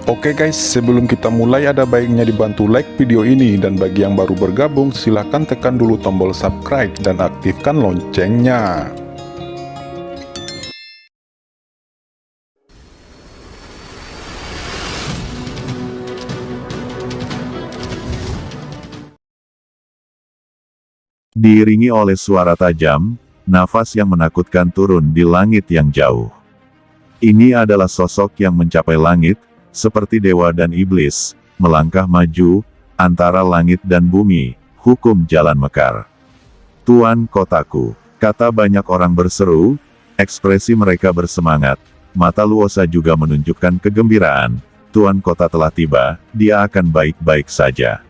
Oke guys, sebelum kita mulai ada baiknya dibantu like video ini, dan bagi yang baru bergabung silahkan tekan dulu tombol subscribe dan aktifkan loncengnya. Diiringi oleh suara tajam, nafas yang menakutkan turun di langit yang jauh. Ini adalah sosok yang mencapai langit, seperti dewa dan iblis, melangkah maju, antara langit dan bumi, hukum jalan mekar. Tuan kotaku, kata banyak orang berseru, ekspresi mereka bersemangat, mata Luosa juga menunjukkan kegembiraan, Tuan kota telah tiba, dia akan baik-baik saja.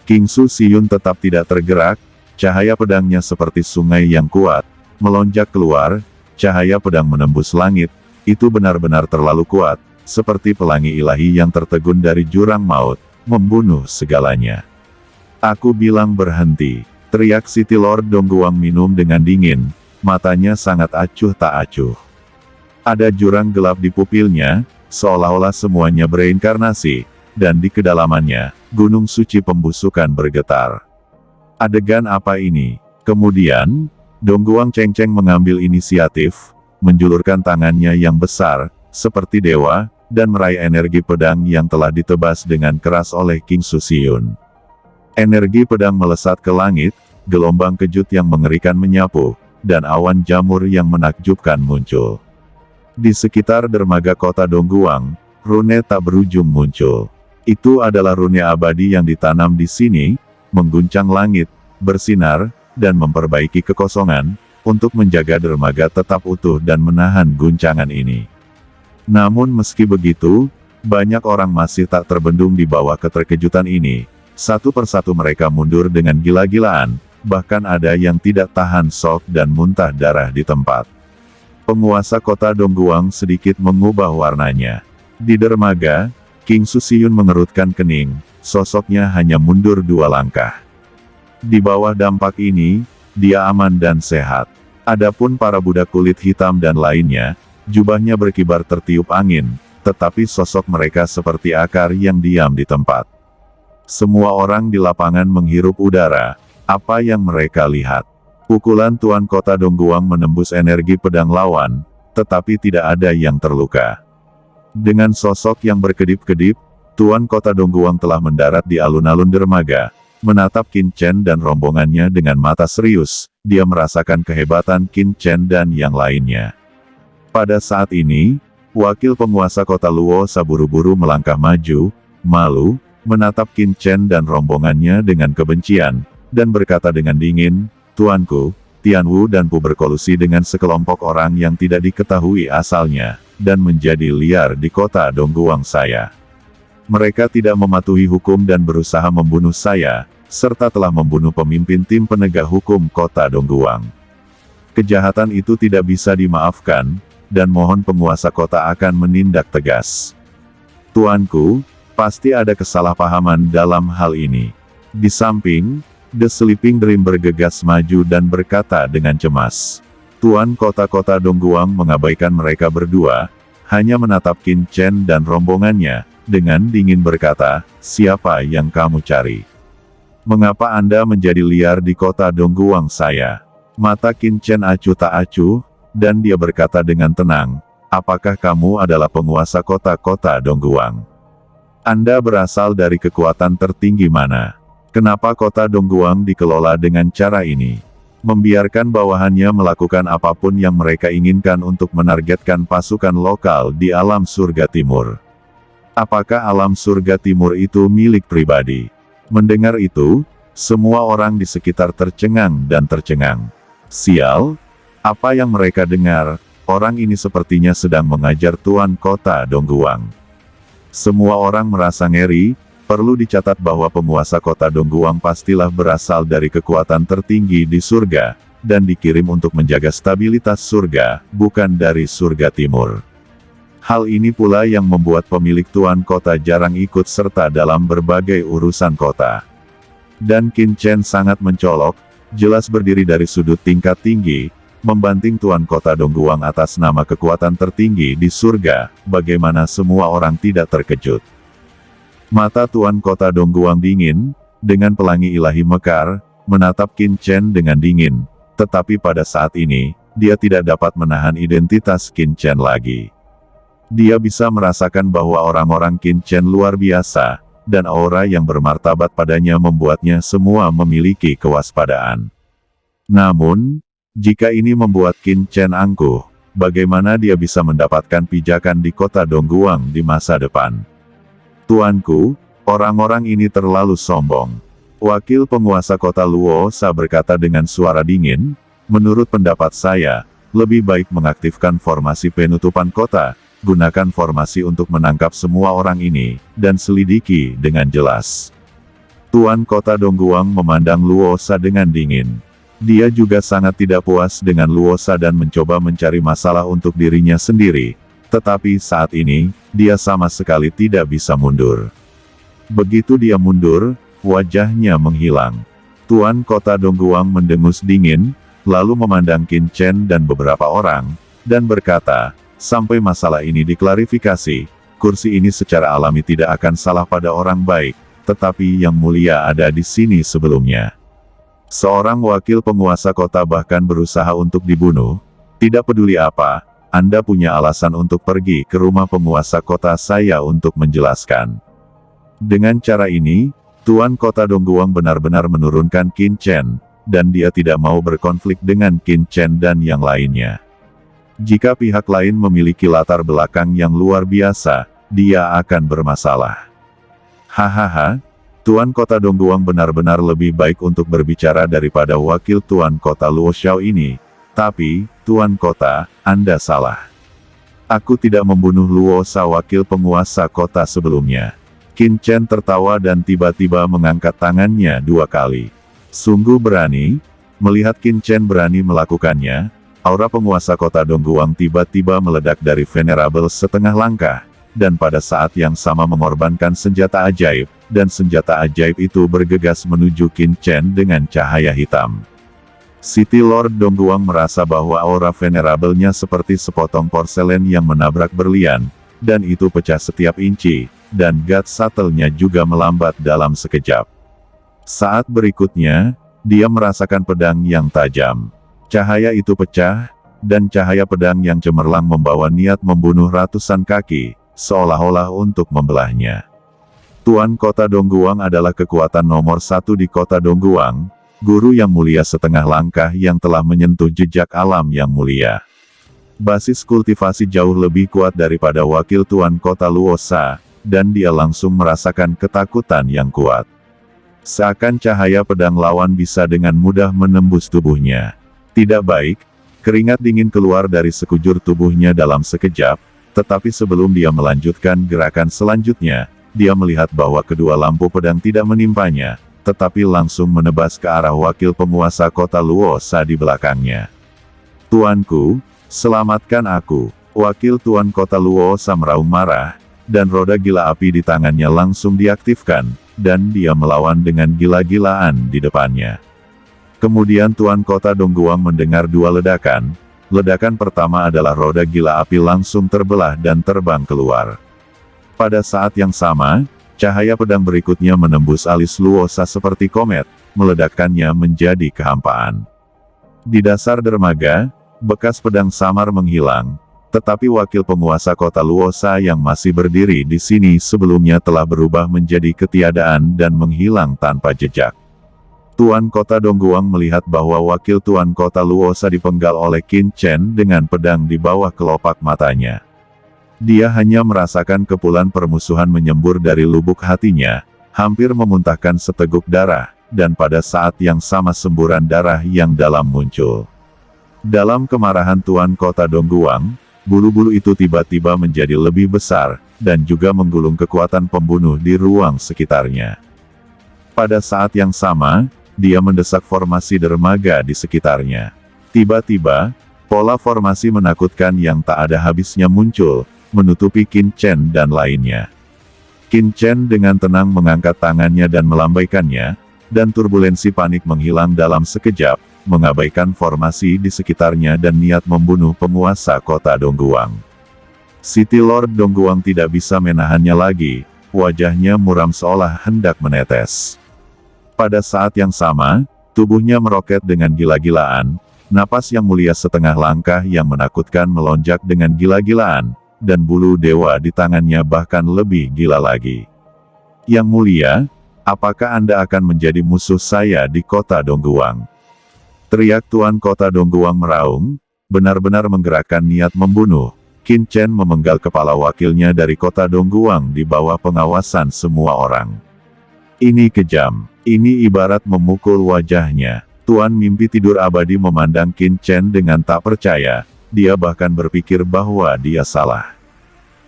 King Su Siyun tetap tidak tergerak, cahaya pedangnya seperti sungai yang kuat, melonjak keluar, cahaya pedang menembus langit, itu benar-benar terlalu kuat, seperti pelangi ilahi yang tertegun dari jurang maut, membunuh segalanya. Aku bilang berhenti, teriak City Lord Dongguang minum dengan dingin, matanya sangat acuh tak acuh. Ada jurang gelap di pupilnya, seolah-olah semuanya bereinkarnasi, dan di kedalamannya, gunung suci pembusukan bergetar. Adegan apa ini? Kemudian, Dongguang Cengceng mengambil inisiatif, menjulurkan tangannya yang besar, seperti dewa, dan meraih energi pedang yang telah ditebas dengan keras oleh King Su Siyun. Energi pedang melesat ke langit, gelombang kejut yang mengerikan menyapu, dan awan jamur yang menakjubkan muncul. Di sekitar dermaga kota Dongguang, rune tak berujung muncul. Itu adalah rune abadi yang ditanam di sini, mengguncang langit, bersinar, dan memperbaiki kekosongan, untuk menjaga dermaga tetap utuh dan menahan guncangan ini. Namun meski begitu, banyak orang masih tak terbendung di bawah keterkejutan ini. Satu persatu mereka mundur dengan gila-gilaan, bahkan ada yang tidak tahan shock dan muntah darah di tempat. Penguasa kota Dongguang sedikit mengubah warnanya. Di dermaga, King Su Siyun mengerutkan kening, sosoknya hanya mundur 2 langkah. Di bawah dampak ini, dia aman dan sehat. Adapun para budak kulit hitam dan lainnya, jubahnya berkibar tertiup angin, tetapi sosok mereka seperti akar yang diam di tempat. Semua orang di lapangan menghirup udara, apa yang mereka lihat? Pukulan Tuan Kota Dongguang menembus energi pedang lawan, tetapi tidak ada yang terluka. Dengan sosok yang berkedip-kedip, Tuan Kota Dongguang telah mendarat di alun-alun dermaga, menatap Qin Chen dan rombongannya dengan mata serius, dia merasakan kehebatan Qin Chen dan yang lainnya. Pada saat ini, wakil penguasa kota Luosa buru-buru melangkah maju, malu, menatap Qin Chen dan rombongannya dengan kebencian, dan berkata dengan dingin, "Tuanku, Tianwu dan Pu berkolusi dengan sekelompok orang yang tidak diketahui asalnya, dan menjadi liar di kota Dongguang saya. Mereka tidak mematuhi hukum dan berusaha membunuh saya, serta telah membunuh pemimpin tim penegak hukum kota Dongguang. Kejahatan itu tidak bisa dimaafkan, dan mohon penguasa kota akan menindak tegas. Tuanku, pasti ada kesalahpahaman dalam hal ini." Di samping, The Sleeping Dream bergegas maju dan berkata dengan cemas. Tuan kota-kota Dongguang mengabaikan mereka berdua, hanya menatap Qin Chen dan rombongannya, dengan dingin berkata, "Siapa yang kamu cari? Mengapa Anda menjadi liar di kota Dongguang saya?" Mata Qin Chen acuh tak acuh, dan dia berkata dengan tenang, "Apakah kamu adalah penguasa kota-kota Dongguang? Anda berasal dari kekuatan tertinggi mana? Kenapa kota Dongguang dikelola dengan cara ini? Membiarkan bawahannya melakukan apapun yang mereka inginkan untuk menargetkan pasukan lokal di alam surga timur. Apakah alam surga timur itu milik pribadi?" Mendengar itu, semua orang di sekitar tercengang dan tercengang. Sial! Apa yang mereka dengar, orang ini sepertinya sedang mengajar Tuan Kota Dongguang. Semua orang merasa ngeri, perlu dicatat bahwa penguasa kota Dongguang pastilah berasal dari kekuatan tertinggi di surga, dan dikirim untuk menjaga stabilitas surga, bukan dari surga timur. Hal ini pula yang membuat pemilik Tuan Kota jarang ikut serta dalam berbagai urusan kota. Dan Qin Chen sangat mencolok, jelas berdiri dari sudut tingkat tinggi, membanting Tuan Kota Dongguang atas nama kekuatan tertinggi di surga, bagaimana semua orang tidak terkejut. Mata Tuan Kota Dongguang dingin, dengan pelangi ilahi mekar, menatap Qin Chen dengan dingin, tetapi pada saat ini, dia tidak dapat menahan identitas Qin Chen lagi. Dia bisa merasakan bahwa orang-orang Qin Chen luar biasa, dan aura yang bermartabat padanya membuatnya semua memiliki kewaspadaan. Namun, jika ini membuat Qin Chen angkuh, bagaimana dia bisa mendapatkan pijakan di kota Dongguang di masa depan? Tuanku, orang-orang ini terlalu sombong. Wakil penguasa kota Luosa berkata dengan suara dingin, menurut pendapat saya, lebih baik mengaktifkan formasi penutupan kota, gunakan formasi untuk menangkap semua orang ini, dan selidiki dengan jelas. Tuan Kota Dongguang memandang Luosa dengan dingin. Dia juga sangat tidak puas dengan Luosa dan mencoba mencari masalah untuk dirinya sendiri, tetapi saat ini, dia sama sekali tidak bisa mundur. Begitu dia mundur, wajahnya menghilang. Tuan Kota Dongguang mendengus dingin, lalu memandang Qin Chen dan beberapa orang, dan berkata, sampai masalah ini diklarifikasi, kursi ini secara alami tidak akan salah pada orang baik, tetapi yang mulia ada di sini sebelumnya. Seorang wakil penguasa kota bahkan berusaha untuk dibunuh, tidak peduli apa, Anda punya alasan untuk pergi ke rumah penguasa kota saya untuk menjelaskan. Dengan cara ini, Tuan Kota Dongguang benar-benar menurunkan Qin Chen, dan dia tidak mau berkonflik dengan Qin Chen dan yang lainnya. Jika pihak lain memiliki latar belakang yang luar biasa, dia akan bermasalah. Hahaha, Tuan Kota Dongguang benar-benar lebih baik untuk berbicara daripada wakil Tuan Kota Luoxiao ini. Tapi, Tuan Kota, Anda salah. Aku tidak membunuh Luosa wakil penguasa kota sebelumnya. Qin Chen tertawa dan tiba-tiba mengangkat tangannya 2 kali. Sungguh berani, melihat Qin Chen berani melakukannya, aura penguasa kota Dongguang tiba-tiba meledak dari Venerable setengah langkah, dan pada saat yang sama mengorbankan senjata ajaib, dan senjata ajaib itu bergegas menuju Qin Chen dengan cahaya hitam. City Lord Dongguang merasa bahwa aura Venerable-nya seperti sepotong porselen yang menabrak berlian, dan itu pecah setiap inci, dan God Shuttle-nya juga melambat dalam sekejap. Saat berikutnya, dia merasakan pedang yang tajam. Cahaya itu pecah, dan cahaya pedang yang cemerlang membawa niat membunuh ratusan kaki, seolah-olah untuk membelahnya. Tuan Kota Dongguang adalah kekuatan nomor 1 di Kota Dongguang, guru yang mulia setengah langkah yang telah menyentuh jejak alam yang mulia. Basis kultivasi jauh lebih kuat daripada wakil Tuan Kota Luosa, dan dia langsung merasakan ketakutan yang kuat. Seakan cahaya pedang lawan bisa dengan mudah menembus tubuhnya. Tidak baik, keringat dingin keluar dari sekujur tubuhnya dalam sekejap, tetapi sebelum dia melanjutkan gerakan selanjutnya, dia melihat bahwa kedua lampu pedang tidak menimpanya, tetapi langsung menebas ke arah wakil penguasa kota Luosa di belakangnya. Tuanku, selamatkan aku. Wakil Tuan Kota Luosa meraung marah, dan roda gila api di tangannya langsung diaktifkan, dan dia melawan dengan gila-gilaan di depannya. Kemudian Tuan Kota Dongguang mendengar 2 ledakan. Ledakan pertama adalah roda gila api langsung terbelah dan terbang keluar. Pada saat yang sama, cahaya pedang berikutnya menembus alis Luosa seperti komet, meledakkannya menjadi kehampaan. Di dasar dermaga, bekas pedang samar menghilang, tetapi wakil penguasa kota Luosa yang masih berdiri di sini sebelumnya telah berubah menjadi ketiadaan dan menghilang tanpa jejak. Tuan Kota Dongguang melihat bahwa wakil Tuan Kota Luosa dipenggal oleh Qin Chen dengan pedang di bawah kelopak matanya. Dia hanya merasakan kepulan permusuhan menyembur dari lubuk hatinya, hampir memuntahkan seteguk darah, dan pada saat yang sama semburan darah yang dalam muncul. Dalam kemarahan Tuan Kota Dongguang, bulu-bulu itu tiba-tiba menjadi lebih besar, dan juga menggulung kekuatan pembunuh di ruang sekitarnya. Pada saat yang sama, dia mendesak formasi dermaga di sekitarnya. Tiba-tiba, pola formasi menakutkan yang tak ada habisnya muncul, menutupi Qin Chen dan lainnya. Qin Chen dengan tenang mengangkat tangannya dan melambaikannya, dan turbulensi panik menghilang dalam sekejap, mengabaikan formasi di sekitarnya dan niat membunuh penguasa kota Dongguang. City Lord Dongguang tidak bisa menahannya lagi, wajahnya muram seolah hendak menetes. Pada saat yang sama, tubuhnya meroket dengan gila-gilaan, napas yang mulia setengah langkah yang menakutkan melonjak dengan gila-gilaan, dan bulu dewa di tangannya bahkan lebih gila lagi. Yang mulia, apakah Anda akan menjadi musuh saya di kota Dongguang? Teriak Tuan Kota Dongguang meraung, benar-benar menggerakkan niat membunuh. Qin Chen memenggal kepala wakilnya dari kota Dongguang di bawah pengawasan semua orang. Ini kejam, ini ibarat memukul wajahnya. Tuan mimpi tidur abadi memandang Qin Chen dengan tak percaya, dia bahkan berpikir bahwa dia salah.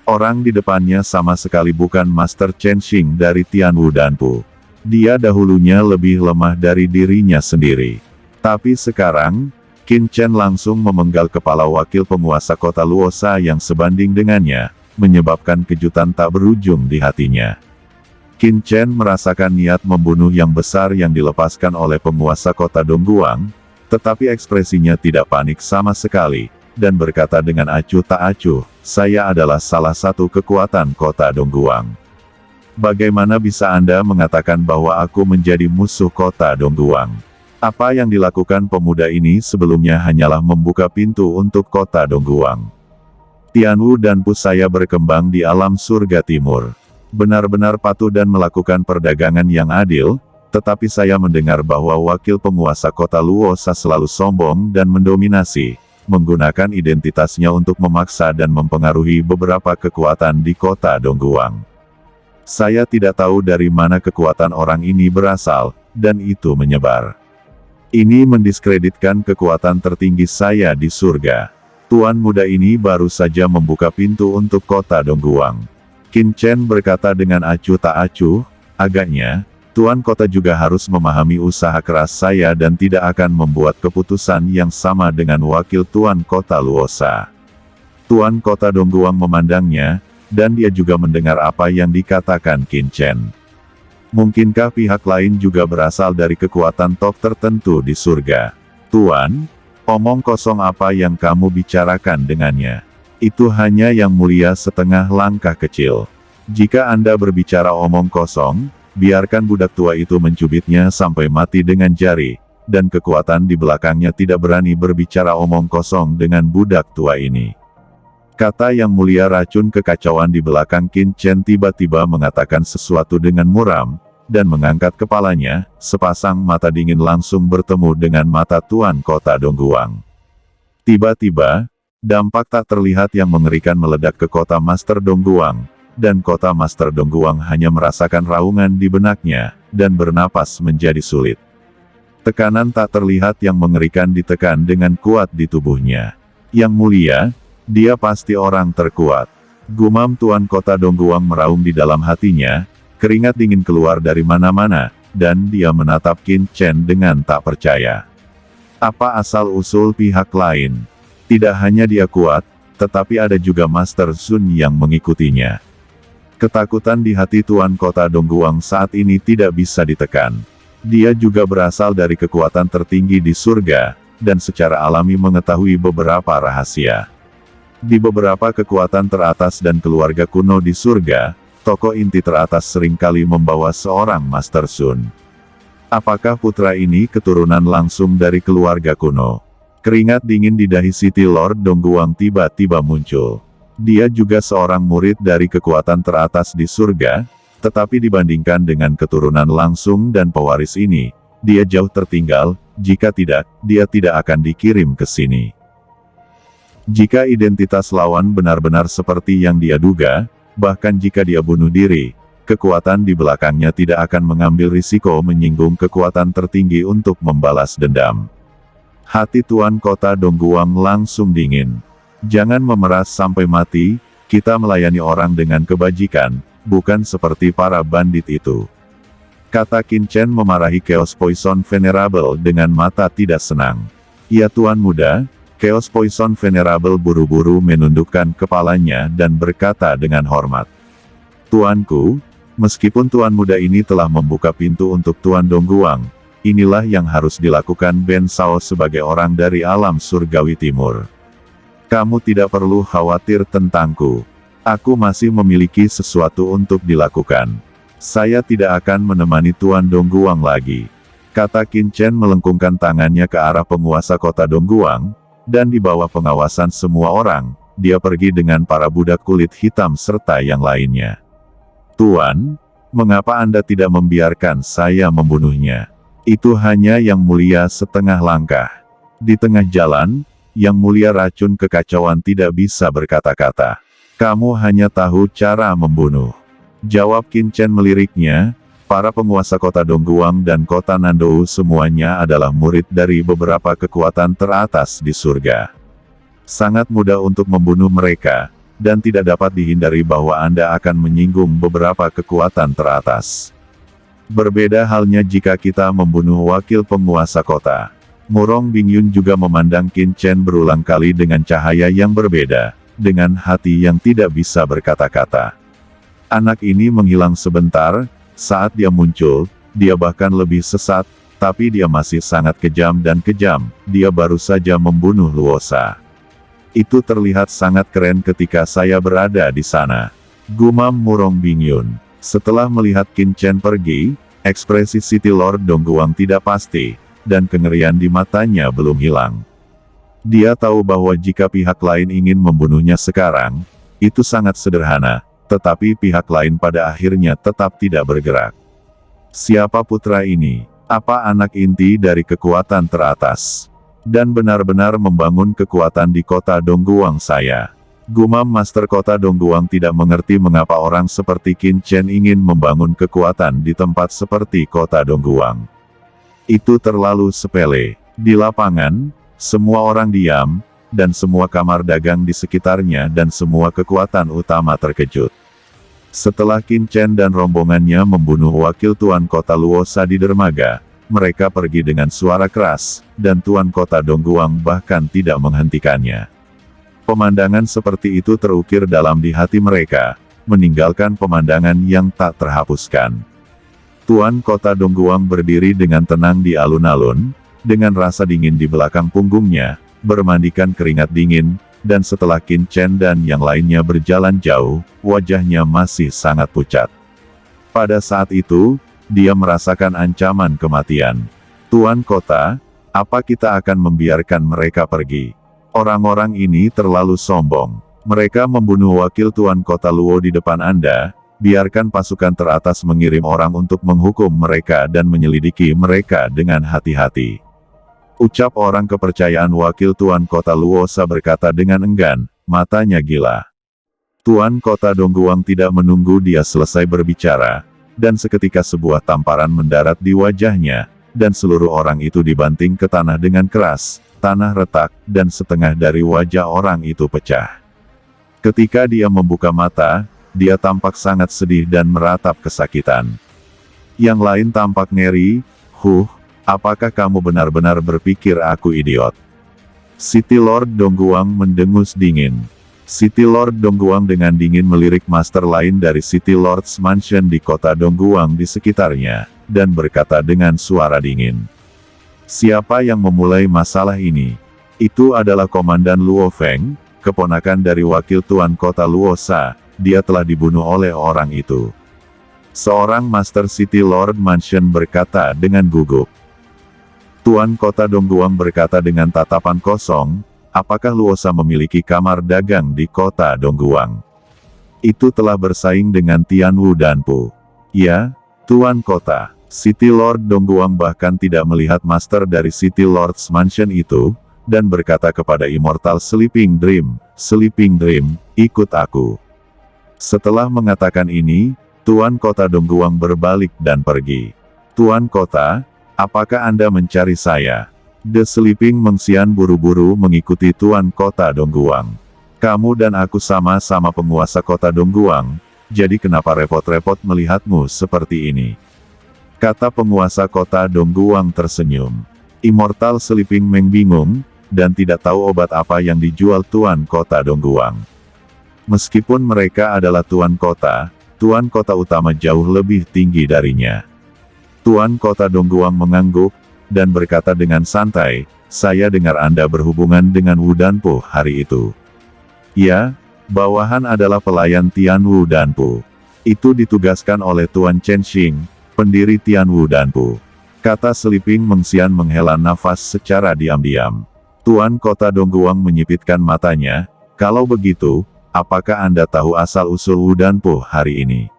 Orang di depannya sama sekali bukan Master Chen Xing dari Tianwu Danpu. Dia dahulunya lebih lemah dari dirinya sendiri. Tapi sekarang, Qin Chen langsung memenggal kepala wakil penguasa kota Luosa yang sebanding dengannya, menyebabkan kejutan tak berujung di hatinya. Qin Chen merasakan niat membunuh yang besar yang dilepaskan oleh penguasa kota Dongguang, tetapi ekspresinya tidak panik sama sekali, dan berkata dengan acuh tak acuh, "Saya adalah salah satu kekuatan kota Dongguang. Bagaimana bisa Anda mengatakan bahwa aku menjadi musuh kota Dongguang?" Apa yang dilakukan pemuda ini sebelumnya hanyalah membuka pintu untuk kota Dongguang. Tianwu Danpu saya berkembang di alam surga timur. Benar-benar patuh dan melakukan perdagangan yang adil, tetapi saya mendengar bahwa wakil penguasa kota Luosa selalu sombong dan mendominasi, menggunakan identitasnya untuk memaksa dan mempengaruhi beberapa kekuatan di kota Dongguang. Saya tidak tahu dari mana kekuatan orang ini berasal, dan itu menyebar. Ini mendiskreditkan kekuatan tertinggi saya di surga. Tuan muda ini baru saja membuka pintu untuk kota Dongguang. Qin Chen berkata dengan acuh tak acuh, agaknya, Tuan kota juga harus memahami usaha keras saya dan tidak akan membuat keputusan yang sama dengan wakil Tuan kota Luosa. Tuan kota Dongguang memandangnya, dan dia juga mendengar apa yang dikatakan Qin Chen. Mungkinkah pihak lain juga berasal dari kekuatan top tertentu di surga? Tuan, omong kosong apa yang kamu bicarakan dengannya? Itu hanya yang mulia setengah langkah kecil. Jika Anda berbicara omong kosong, biarkan budak tua itu mencubitnya sampai mati dengan jari, dan kekuatan di belakangnya tidak berani berbicara omong kosong dengan budak tua ini. Kata yang mulia racun kekacauan di belakang Qin Chen tiba-tiba mengatakan sesuatu dengan muram, dan mengangkat kepalanya, sepasang mata dingin langsung bertemu dengan mata Tuan Kota Dongguang. Tiba-tiba, dampak tak terlihat yang mengerikan meledak ke kota Master Dongguang, dan kota Master Dongguang hanya merasakan raungan di benaknya, dan bernapas menjadi sulit. Tekanan tak terlihat yang mengerikan ditekan dengan kuat di tubuhnya. Yang mulia, dia pasti orang terkuat. Gumam Tuan Kota Dongguang meraung di dalam hatinya, keringat dingin keluar dari mana-mana, dan dia menatap Qin Chen dengan tak percaya. Apa asal-usul pihak lain? Tidak hanya dia kuat, tetapi ada juga Master Sun yang mengikutinya. Ketakutan di hati Tuan Kota Dongguang saat ini tidak bisa ditekan. Dia juga berasal dari kekuatan tertinggi di surga, dan secara alami mengetahui beberapa rahasia. Di beberapa kekuatan teratas dan keluarga kuno di surga, tokoh inti teratas seringkali membawa seorang Master Sun. Apakah putra ini keturunan langsung dari keluarga kuno? Keringat dingin di dahi City Lord Dongguang tiba-tiba muncul. Dia juga seorang murid dari kekuatan teratas di surga, tetapi dibandingkan dengan keturunan langsung dan pewaris ini, dia jauh tertinggal, jika tidak, dia tidak akan dikirim ke sini. Jika identitas lawan benar-benar seperti yang dia duga, bahkan jika dia bunuh diri, kekuatan di belakangnya tidak akan mengambil risiko menyinggung kekuatan tertinggi untuk membalas dendam. Hati Tuan Kota Dongguang langsung dingin. Jangan memeras sampai mati, kita melayani orang dengan kebajikan, bukan seperti para bandit itu. Kata Qin Chen memarahi Chaos Poison Venerable dengan mata tidak senang. Ya Tuan muda, Chaos Poison Venerable buru-buru menundukkan kepalanya dan berkata dengan hormat. Tuanku, Meskipun tuan muda ini telah membuka pintu untuk Tuan Dongguang, inilah yang harus dilakukan Ben Sao sebagai orang dari alam surgawi timur. Kamu tidak perlu khawatir tentangku. Aku masih memiliki sesuatu untuk dilakukan. Saya tidak akan menemani Tuan Dongguang lagi. Kata Qin Chen melengkungkan tangannya ke arah penguasa kota Dongguang, dan di bawah pengawasan semua orang, dia pergi dengan para budak kulit hitam serta yang lainnya. Tuan, mengapa Anda tidak membiarkan saya membunuhnya? Itu hanya Yang Mulia setengah langkah. Di tengah jalan, Yang Mulia racun kekacauan tidak bisa berkata-kata. Kamu hanya tahu cara membunuh. Jawab Qin Chen meliriknya, para penguasa kota Dongguang dan kota Nandou semuanya adalah murid dari beberapa kekuatan teratas di surga. Sangat mudah untuk membunuh mereka, dan tidak dapat dihindari bahwa Anda akan menyinggung beberapa kekuatan teratas. Berbeda halnya jika kita membunuh wakil penguasa kota. Murong Bingyun juga memandang Qin Chen berulang kali dengan cahaya yang berbeda, dengan hati yang tidak bisa berkata-kata. Anak ini menghilang sebentar, saat dia muncul, dia bahkan lebih sesat, tapi dia masih sangat kejam dan kejam, dia baru saja membunuh Luosa. Itu terlihat sangat keren ketika saya berada di sana. Gumam Murong Bingyun. Setelah melihat Qin Chen pergi, ekspresi City Lord Dongguang tidak pasti, dan kengerian di matanya belum hilang. Dia tahu bahwa jika pihak lain ingin membunuhnya sekarang, itu sangat sederhana, tetapi pihak lain pada akhirnya tetap tidak bergerak. Siapa putra ini? Apa anak inti dari kekuatan teratas? Dan benar-benar membangun kekuatan di kota Dongguang saya. Gumam Master Kota Dongguang tidak mengerti mengapa orang seperti Qin Chen ingin membangun kekuatan di tempat seperti kota Dongguang. Itu terlalu sepele. Di lapangan, semua orang diam, dan semua kamar dagang di sekitarnya dan semua kekuatan utama terkejut. Setelah Qin Chen dan rombongannya membunuh wakil Tuan Kota Luosa di dermaga, mereka pergi dengan suara keras, dan Tuan Kota Dongguang bahkan tidak menghentikannya. Pemandangan seperti itu terukir dalam di hati mereka, meninggalkan pemandangan yang tak terhapuskan. Tuan Kota Dongguang berdiri dengan tenang di alun-alun, dengan rasa dingin di belakang punggungnya, bermandikan keringat dingin, dan setelah Qin Chen dan yang lainnya berjalan jauh, wajahnya masih sangat pucat. Pada saat itu, dia merasakan ancaman kematian. Tuan Kota, apa kita akan membiarkan mereka pergi? Orang-orang ini terlalu sombong. Mereka membunuh wakil Tuan Kota Luo di depan Anda, biarkan pasukan teratas mengirim orang untuk menghukum mereka dan menyelidiki mereka dengan hati-hati. Ucap orang kepercayaan wakil Tuan Kota Luosa berkata dengan enggan, matanya gila. Tuan Kota Dongguang tidak menunggu dia selesai berbicara, dan seketika sebuah tamparan mendarat di wajahnya, dan seluruh orang itu dibanting ke tanah dengan keras, tanah retak, dan setengah dari wajah orang itu pecah. Ketika dia membuka mata, dia tampak sangat sedih dan meratap kesakitan. Yang lain tampak ngeri, apakah kamu benar-benar berpikir aku idiot? City Lord Dongguang mendengus dingin. City Lord Dongguang dengan dingin melirik master lain dari City Lord's Mansion di kota Dongguang di sekitarnya, dan berkata dengan suara dingin. Siapa yang memulai masalah ini? Itu adalah Komandan Luo Feng, keponakan dari wakil Tuan Kota Luosa, dia telah dibunuh oleh orang itu. Seorang Master City Lord Mansion berkata dengan gugup. Tuan Kota Dongguang berkata dengan tatapan kosong, apakah Luosa memiliki kamar dagang di kota Dongguang? Itu telah bersaing dengan Tianwu dan Pu. Ya, Tuan Kota. City Lord Dongguang bahkan tidak melihat master dari City Lord's Mansion itu, dan berkata kepada Immortal Sleeping Dream, ikut aku. Setelah mengatakan ini, Tuan Kota Dongguang berbalik dan pergi. Tuan Kota, apakah Anda mencari saya? The Sleeping Mengxian buru-buru mengikuti Tuan Kota Dongguang. Kamu dan aku sama-sama penguasa kota Dongguang, jadi kenapa repot-repot melihatmu seperti ini? Kata penguasa kota Dongguang tersenyum. Immortal Sleeping Meng bingung, dan tidak tahu obat apa yang dijual Tuan Kota Dongguang. Meskipun mereka adalah Tuan Kota, Tuan kota utama jauh lebih tinggi darinya. Tuan kota Dongguang mengangguk, dan berkata dengan santai, saya dengar Anda berhubungan dengan Wu Danpo hari itu. Ya, bawahan adalah pelayan Tian Wu Danpo. Itu ditugaskan oleh Tuan Chen Xing, pendiri Tian Wu Danpo. Kata Seliping Mengxian menghela nafas secara diam-diam. Tuan kota Dongguang menyipitkan matanya, kalau begitu, apakah Anda tahu asal-usul Wu Danpo hari ini?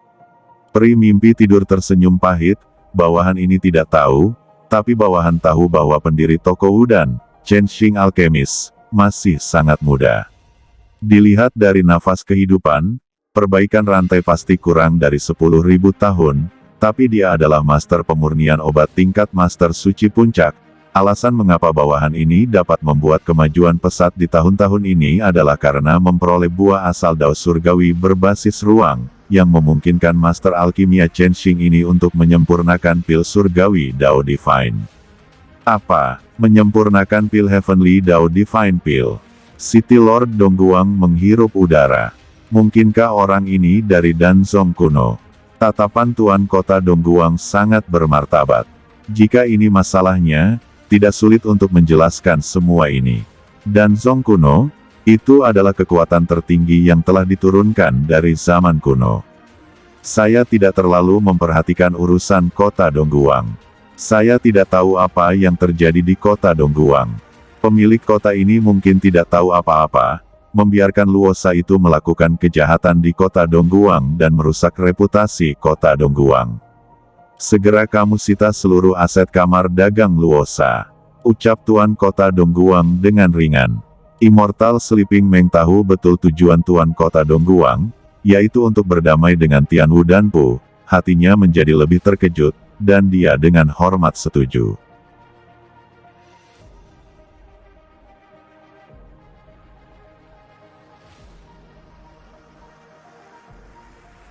Peri mimpi tidur tersenyum pahit, bawahan ini tidak tahu, tapi bawahan tahu bahwa pendiri toko Wudan, Chen Xing alkemis, masih sangat muda. Dilihat dari nafas kehidupan, perbaikan rantai pasti kurang dari 10.000 tahun, tapi dia adalah master pemurnian obat tingkat master suci puncak. Alasan mengapa bawahan ini dapat membuat kemajuan pesat di tahun-tahun ini adalah karena memperoleh buah asal Dao Surgawi berbasis ruang, yang memungkinkan Master Alkimia Chen Xing ini untuk menyempurnakan pil Surgawi Dao Divine. Apa? Menyempurnakan pil Heavenly Dao Divine Pill? City Lord Dongguang menghirup udara. Mungkinkah orang ini dari Danzong kuno? Tatapan Tuan Kota Dongguang sangat bermartabat. Jika ini masalahnya, tidak sulit untuk menjelaskan semua ini. Danzong kuno, itu adalah kekuatan tertinggi yang telah diturunkan dari zaman kuno. Saya tidak terlalu memperhatikan urusan kota Dongguang. Saya tidak tahu apa yang terjadi di kota Dongguang. Pemilik kota ini mungkin tidak tahu apa-apa, membiarkan Luosa itu melakukan kejahatan di kota Dongguang dan merusak reputasi kota Dongguang. Segera kamu sita seluruh aset kamar dagang Luosa, ucap Tuan Kota Dongguang dengan ringan. Immortal Sleeping Meng tahu betul tujuan Tuan Kota Dongguang, yaitu untuk berdamai dengan Tian Wu Danpo. Hatinya menjadi lebih terkejut, dan dia dengan hormat setuju.